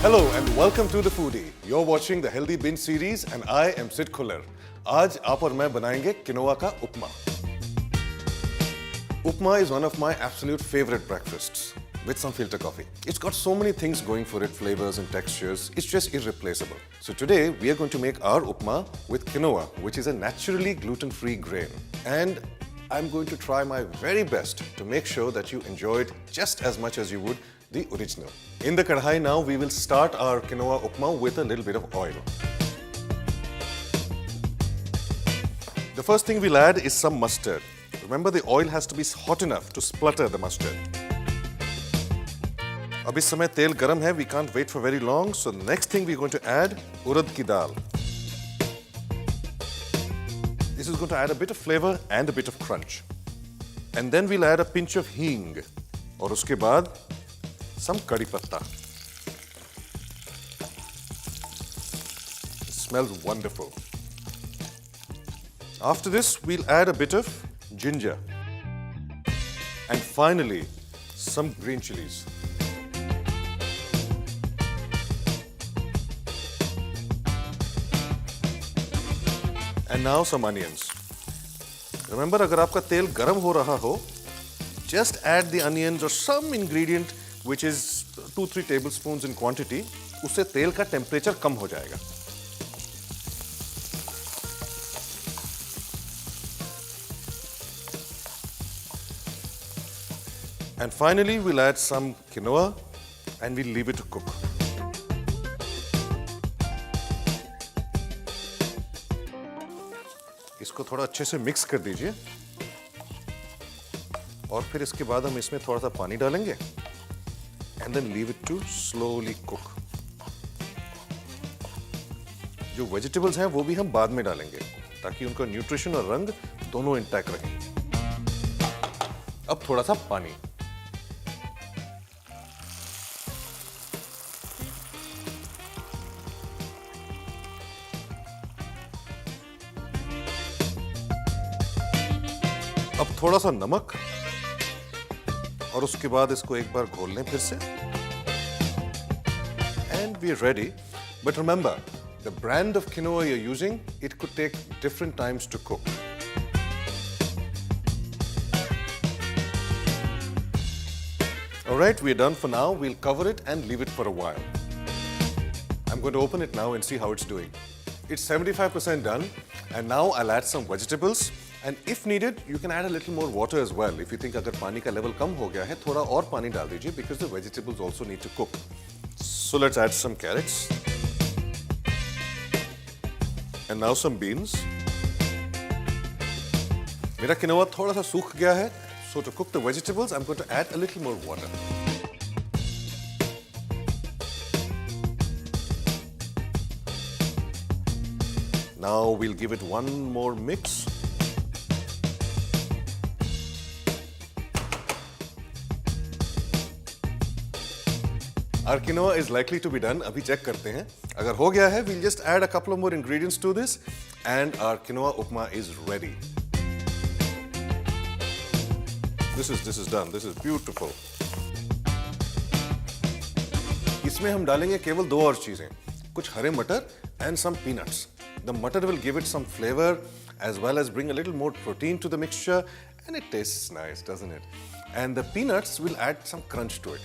Hello and welcome to The Foodie. You're watching the Healthy Binge series and I am Sid Khullar. आज आप और मैं बनाएंगे quinoa का उपमा. Upma is one of my absolute favorite breakfasts with some filter coffee. It's got so many things going for it, flavors and textures. It's just irreplaceable. So today we are going to make our upma with quinoa, which is a naturally gluten-free grain. And I'm going to try my very best to make sure that you enjoy it just as much as you would the original. In the kadhai now, we will start our quinoa upma with a little bit of oil. The first thing we'll add is some mustard. Remember, the oil has to be hot enough to splutter the mustard. अब इस समय तेल गरम है, we can't wait for very long. So the next thing we're going to add urad ki dal. This is going to add a bit of flavor and a bit of crunch. And then we'll add a pinch of hing. और उसके बाद some curry patta. It smells wonderful. After this, we'll add a bit of ginger. And finally, some green chilies. And now some onions. Remember, अगर आपका तेल गरम हो रहा हो, just add the onions or some ingredient which is 2-3 tablespoons in quantity. उससे तेल का temperature कम हो जाएगा. And finally, we'll add some quinoa and we'll leave it to cook. इसको थोड़ा अच्छे से मिक्स कर दीजिए और फिर इसके बाद हम इसमें थोड़ा सा पानी डालेंगे and then leave it to slowly cook. जो वेजिटेबल्स हैं वो भी हम बाद में डालेंगे ताकि उनका न्यूट्रिशन और रंग दोनों इंटैक्ट रहें. अब थोड़ा सा पानी. अब थोड़ा सा नमक और उसके बाद इसको एक बार घोल लें फिर से. And we are ready. But remember, the brand of quinoa you're using, it could take different times to cook. All right, we're done for now. We'll cover it and leave it for a while. I'm going to open it now and see how it's doing. It's 75% done, and now I'll add some vegetables. And if needed, you can add a little more water as well. If you think अगर पानी का level कम हो गया है, थोड़ा और पानी डाल दीजिए because the vegetables also need to cook. So let's add some carrots. And now some beans. मेरा quinoa थोड़ा सा सूख गया है. So to cook the vegetables, I'm going to add a little more water. Now we'll give it one more mix. Our quinoa is likely to be done. अभी check करते हैं. अगर हो गया है, we'll just add a couple of more ingredients to this, and our quinoa upma is ready. This is done. This is beautiful. इसमें हम डालेंगे केवल दो और चीजें, कुछ हरे मटर and some peanuts. The butter will give it some flavor as well as bring a little more protein to the mixture, and it tastes nice, doesn't it? And the peanuts will add some crunch to it.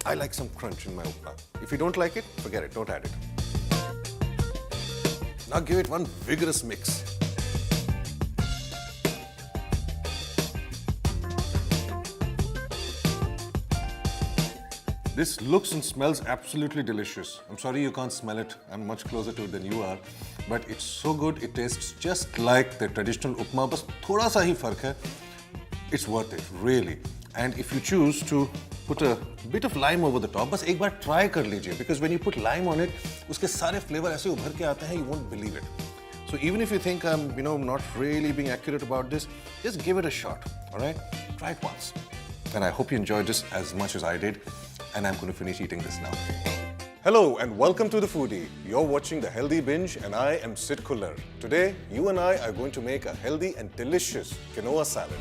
I like some crunch in my upma. If you don't like it, forget it, don't add it. Now give it one vigorous mix. This looks and smells absolutely delicious. I'm sorry you can't smell it. I'm much closer to it than you are. But it's so good, it tastes just like the traditional upma. बस थोड़ा सा ही फर्क है. It's worth it, really. And if you choose to put a bit of lime over the top, बस एक बार try कर लीजिए. Because when you put lime on it, उसके सारे flavor ऐसे उभर के आते हैं, you won't believe it. So even if you think I'm, not really being accurate about this, just give it a shot, all right? Try it once. And I hope you enjoyed this as much as I did. And I'm going to finish eating this now. Hello and welcome to The Foodie. You're watching The Healthy Binge and I am Sid Khullar. Today, you and I are going to make a healthy and delicious quinoa salad.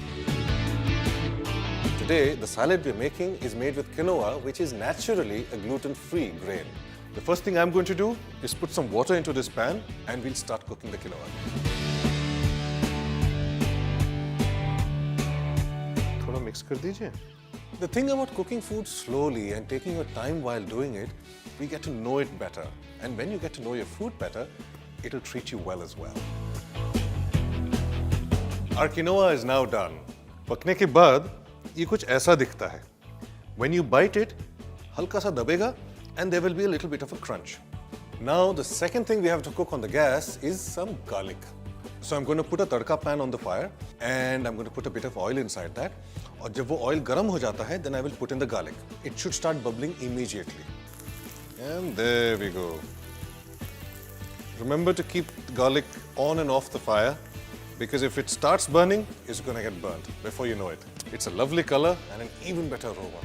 Today, the salad we're making is made with quinoa, which is naturally a gluten-free grain. The first thing I'm going to do is put some water into this pan and we'll start cooking the quinoa. थोड़ा mix कर दीजिए. The thing about cooking food slowly and taking your time while doing it, we get to know it better. And when you get to know your food better, it'll treat you well as well. Our quinoa is now done. पकने के बाद ये कुछ ऐसा दिखता है. When you bite it, हल्का सा दबेगा and there will be a little bit of a crunch. Now the second thing we have to cook on the gas is some garlic. So I'm going to put a tadka pan on the fire and I'm going to put a bit of oil inside that. और जब वो oil गर्म हो जाता है, then I will put in the garlic. It should start bubbling immediately. And there we go. Remember to keep the garlic on and off the fire because if it starts burning, it's going to get burnt before you know it. It's a lovely color and an even better aroma.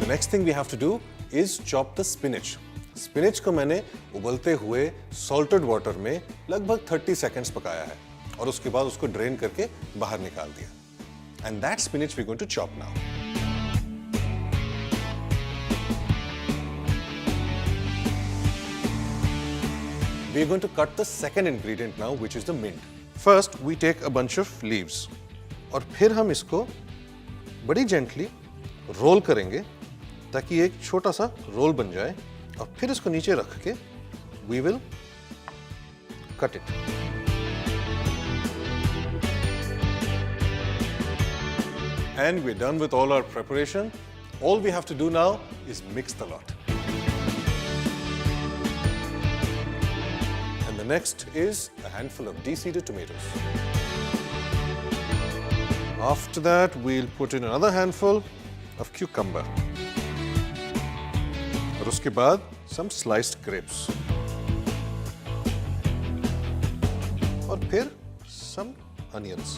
The next thing we have to do is chop the spinach. Spinach को मैंने उबलते हुए salted water में लगभग 30 seconds पकाया है और उसके बाद उसको ड्रेन करके बाहर निकाल दिया. And that spinach we going to chop now. We are going to cut the second ingredient now which is the mint. First we take a bunch of leaves और फिर हम इसको बड़ी जेंटली रोल करेंगे ताकि एक छोटा सा रोल बन जाए और फिर इसको नीचे रख के we will cut it. And we're done with all our preparation. All we have to do now is mix the lot. And the next is a handful of de-seeded tomatoes. After that, we'll put in another handful of cucumber. और उसके बाद some sliced grapes. और फिर some onions.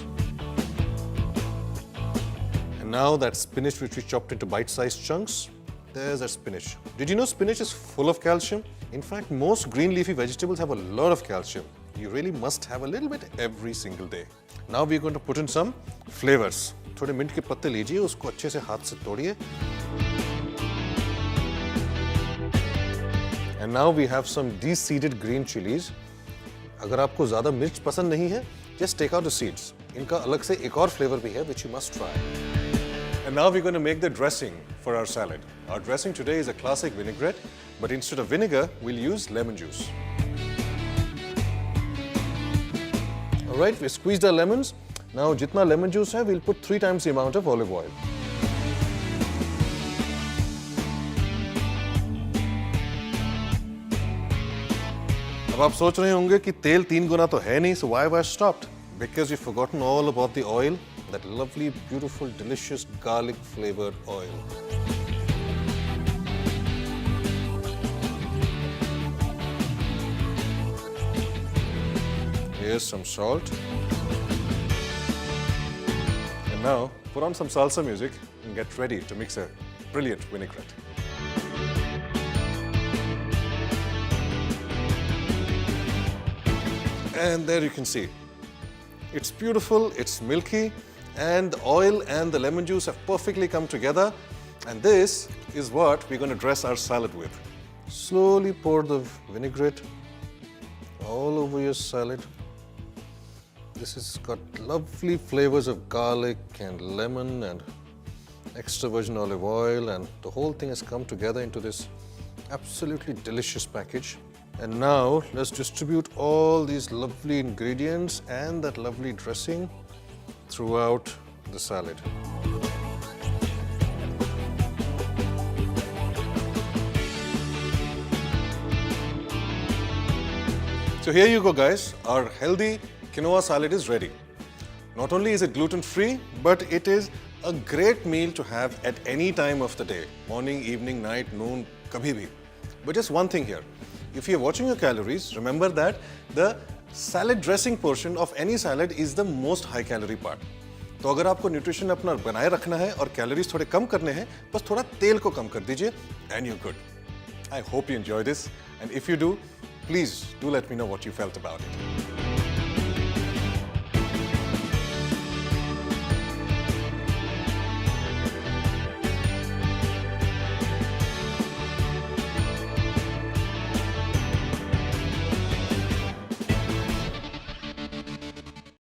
And now that spinach which we chopped into bite-sized chunks, there's that spinach. Did you know spinach is full of calcium? In fact, most green leafy vegetables have a lot of calcium. You really must have a little bit every single day. Now we're going to put in some flavors. थोड़े mint के पत्ते लीजिए, उसको अच्छे से हाथ से तोड़िए. And now we have some de-seeded green chilies. अगर आपको ज़्यादा मिर्च पसंद नहीं है, just take out the seeds. इनका अलग से एक और flavor भी है, which you must try. And now we're going to make the dressing for our salad. Our dressing today is a classic vinaigrette, but instead of vinegar, we'll use lemon juice. All right, we squeezed our lemons. Now, जितना lemon juice है, we'll put 3 times the amount of olive oil. अब आप सोच रहे होंगे कि तेल 3 गुना तो है नहीं, so why have I stopped? Because you've forgotten all about the oil, that lovely, beautiful, delicious garlic flavored oil. Here's some salt. And now put on some salsa music and get ready to mix a brilliant vinaigrette. And there you can see. It's beautiful, it's milky, and the oil and the lemon juice have perfectly come together. And this is what we're going to dress our salad with. Slowly pour the vinaigrette all over your salad. This has got lovely flavors of garlic and lemon and extra virgin olive oil, and the whole thing has come together into this absolutely delicious package. And now let's distribute all these lovely ingredients and that lovely dressing throughout the salad. So here you go, guys. Our healthy quinoa salad is ready. Not only is it gluten-free, but it is a great meal to have at any time of the day. Morning, evening, night, noon, kabhi bhi. But just one thing here. If you're watching your calories, remember that the salad dressing portion of any salad is the most high calorie part. तो अगर आपको nutrition अपना बनाए रखना है और calories थोड़े कम करने हैं, बस थोड़ा तेल को कम कर दीजिए and you're good. I hope you enjoy this, and if you do, please do let me know what you felt about it.